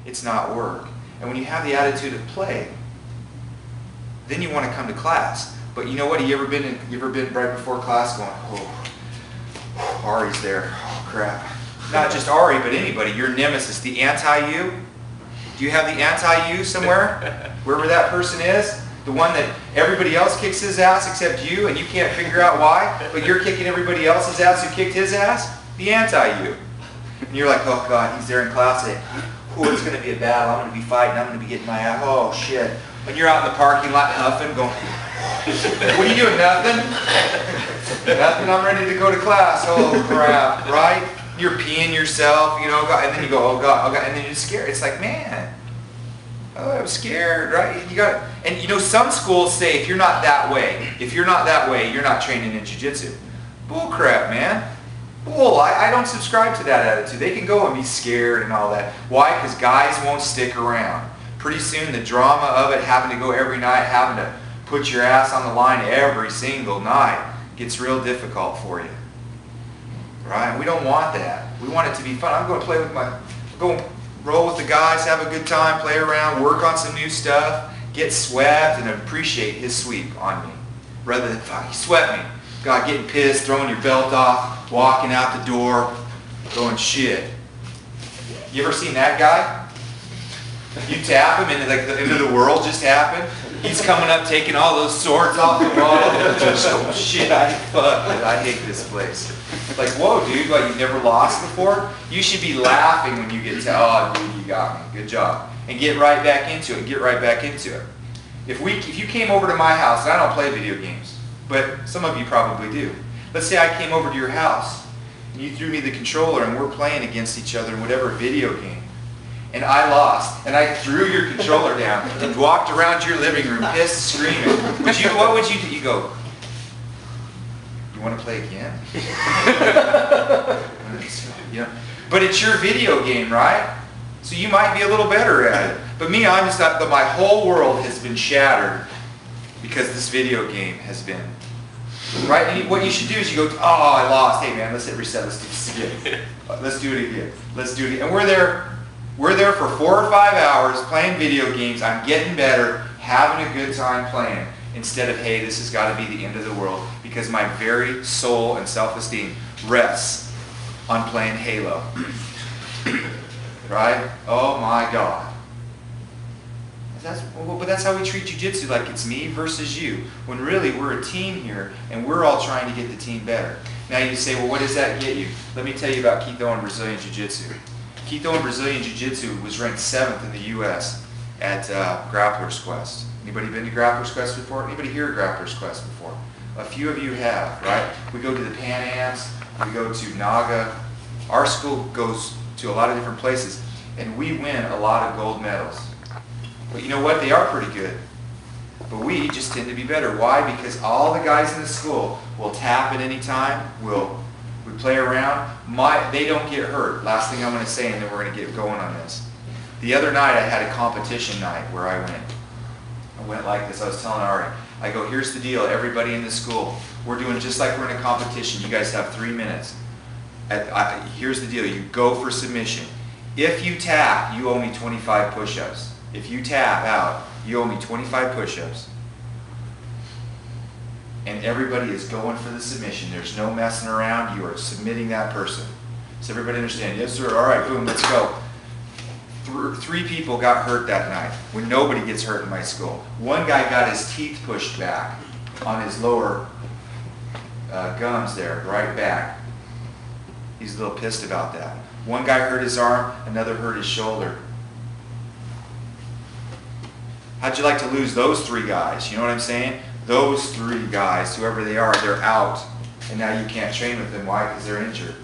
it's not work. And when you have the attitude of play, then you want to come to class. But you know what? You ever been right before class going, oh, Ari's there. Oh, crap. Not just Ari, but anybody. Your nemesis, the anti-you. Do you have the anti-you somewhere? Wherever that person is? The one that everybody else kicks his ass except you, and you can't figure out why, but you're kicking everybody else's ass who kicked his ass? The anti-you. And you're like, oh God, he's there in class today. Oh, it's going to be a battle. I'm going to be fighting. I'm going to be getting my ass. Oh, shit. When you're out in the parking lot huffing, going, what are you doing? Nothing? Nothing. I'm ready to go to class. Oh, crap. Right? You're peeing yourself, you know, and then you go, oh God, and then you're scared. It's like, man, oh, I'm scared, right? You got, and you know, some schools say if you're not that way, you're not training in jiu-jitsu. Bull crap, man. Bull. I don't subscribe to that attitude. They can go and be scared and all that. Why? Because guys won't stick around. Pretty soon, the drama of it, having to go every night, having to put your ass on the line every single night, gets real difficult for you. Right? We don't want that. We want it to be fun. I'm going to play with go roll with the guys, have a good time, play around, work on some new stuff, get swept, and appreciate his sweep on me. Rather than, fuck, he swept me. God, getting pissed, throwing your belt off, walking out the door, going shit. You ever seen that guy? You tap him and like the end of the world just happened. He's coming up, taking all those swords off the wall. Just, oh shit, I hate this place. Like, whoa, dude, like you've never lost before? You should be laughing when you get to, oh, dude, you got me. Good job. And get right back into it. Get right back into it. If you came over to my house, and I don't play video games, but some of you probably do. Let's say I came over to your house, and you threw me the controller, and we're playing against each other in whatever video game. And I lost, and I threw your controller down and walked around your living room, pissed, screaming. What would you do? You go, you want to play again? Yeah. But it's your video game, right? So you might be a little better at it. But me, I'm just not, my whole world has been shattered because this video game has been. Right? And what you should do is you go, oh, I lost. Hey man, let's hit reset. Let's do this again. Let's do it again. Let's do it again. And we're there for 4 or 5 hours playing video games. I'm getting better, having a good time playing. Instead of, hey, this has got to be the end of the world, because my very soul and self-esteem rests on playing Halo. Right? Oh my God. But that's how we treat jiu-jitsu, like it's me versus you, when really we're a team here and we're all trying to get the team better. Now you say, well, what does that get you? Let me tell you about Keith Owen Brazilian Jiu-Jitsu. Keith Owen Brazilian Jiu-Jitsu was ranked 7th in the U.S. at Grappler's Quest. Anybody been to Grappler's Quest before? Anybody hear of Grappler's Quest before? A few of you have, right? We go to the Pan Ams, we go to Naga. Our school goes to a lot of different places, and we win a lot of gold medals. But you know what? They are pretty good. But we just tend to be better. Why? Because all the guys in the school will tap at any time, we play around. They don't get hurt. Last thing I'm going to say, and then we're going to get going on this. The other night I had a competition night where I went like this. I was telling Ari, I go, here's the deal, everybody in the school, we're doing just like we're in a competition. You guys have 3 minutes. Here's the deal, you go for submission. If you tap, you owe me 25 push-ups. If you tap out, you owe me 25 push-ups. And everybody is going for the submission. There's no messing around. You are submitting that person. Does everybody understand? Yes, sir. All right, boom, let's go. 3 people got hurt that night, when nobody gets hurt in my school. One guy got his teeth pushed back on his lower gums there, right back. He's a little pissed about that. One guy hurt his arm, another hurt his shoulder. How'd you like to lose those 3 guys? You know what I'm saying? Those 3 guys, whoever they are, they're out. And now you can't train with them. Why? Because they're injured.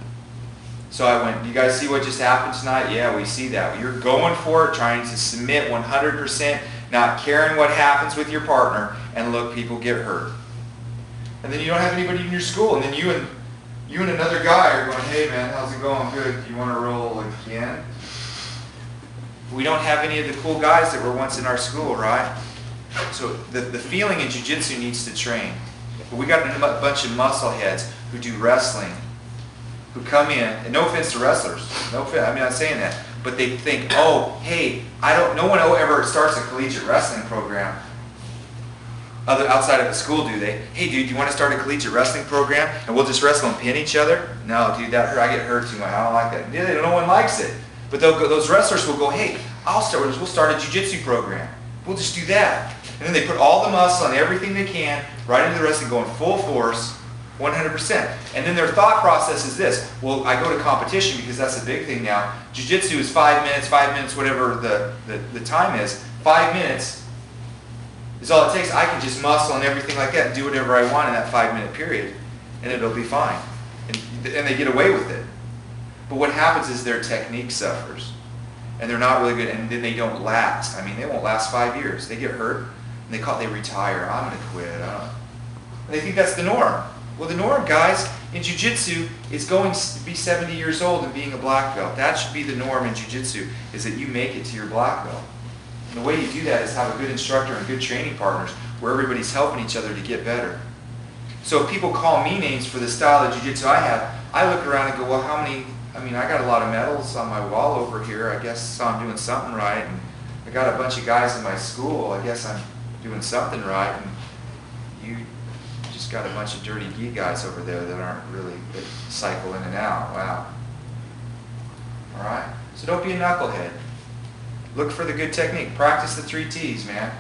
So I went, you guys see what just happened tonight? Yeah, we see that. You're going for it, trying to submit 100%, not caring what happens with your partner, and look, people get hurt. And then you don't have anybody in your school, and then you and another guy are going, hey man, how's it going? Good. You want to roll again? We don't have any of the cool guys that were once in our school, right? So the feeling in jiu-jitsu needs to train. But we got a bunch of muscle heads who do wrestling, who come in, and no offense to wrestlers, no offense, I'm not saying that, but they think, oh, hey, no one ever starts a collegiate wrestling program outside of a school, do they? Hey, dude, you want to start a collegiate wrestling program and we'll just wrestle and pin each other? No, dude, I get hurt too much. I don't like that. Yeah, no one likes it. But those wrestlers will go, hey, we'll start a jiu-jitsu program. We'll just do that. And then they put all the muscle and everything they can right into the wrestling, going full force, 100%. And then their thought process is this: well, I go to competition because that's a big thing now. Jiu-jitsu is 5 minutes, whatever the time is. 5 minutes is all it takes. I can just muscle and everything like that and do whatever I want in that 5-minute period, and it'll be fine. And they get away with it. But what happens is their technique suffers, and they're not really good, and then they don't last. I mean, they won't last 5 years. They get hurt, and they retire. I'm going to quit. And they think that's the norm. Well, the norm, guys, in jiu-jitsu is going to be 70 years old and being a black belt. That should be the norm in jiu-jitsu, is that you make it to your black belt. And the way you do that is have a good instructor and good training partners where everybody's helping each other to get better. So if people call me names for the style of jiu-jitsu I have, I look around and go, well, how many? I mean, I got a lot of medals on my wall over here. I guess I'm doing something right. And I got a bunch of guys in my school. I guess I'm doing something right. And you just got a bunch of dirty gi guys over there that aren't really, that cycle in and out. Wow. All right? So don't be a knucklehead. Look for the good technique. Practice the 3 T's, man.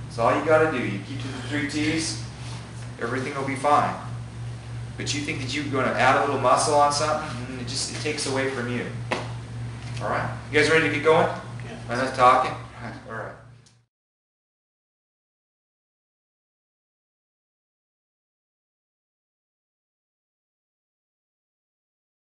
That's all you got to do. You keep to the 3 T's, everything will be fine. But you think that you're going to add a little muscle on something, it takes away from you. All right? You guys ready to get going? Yeah. Enough talking?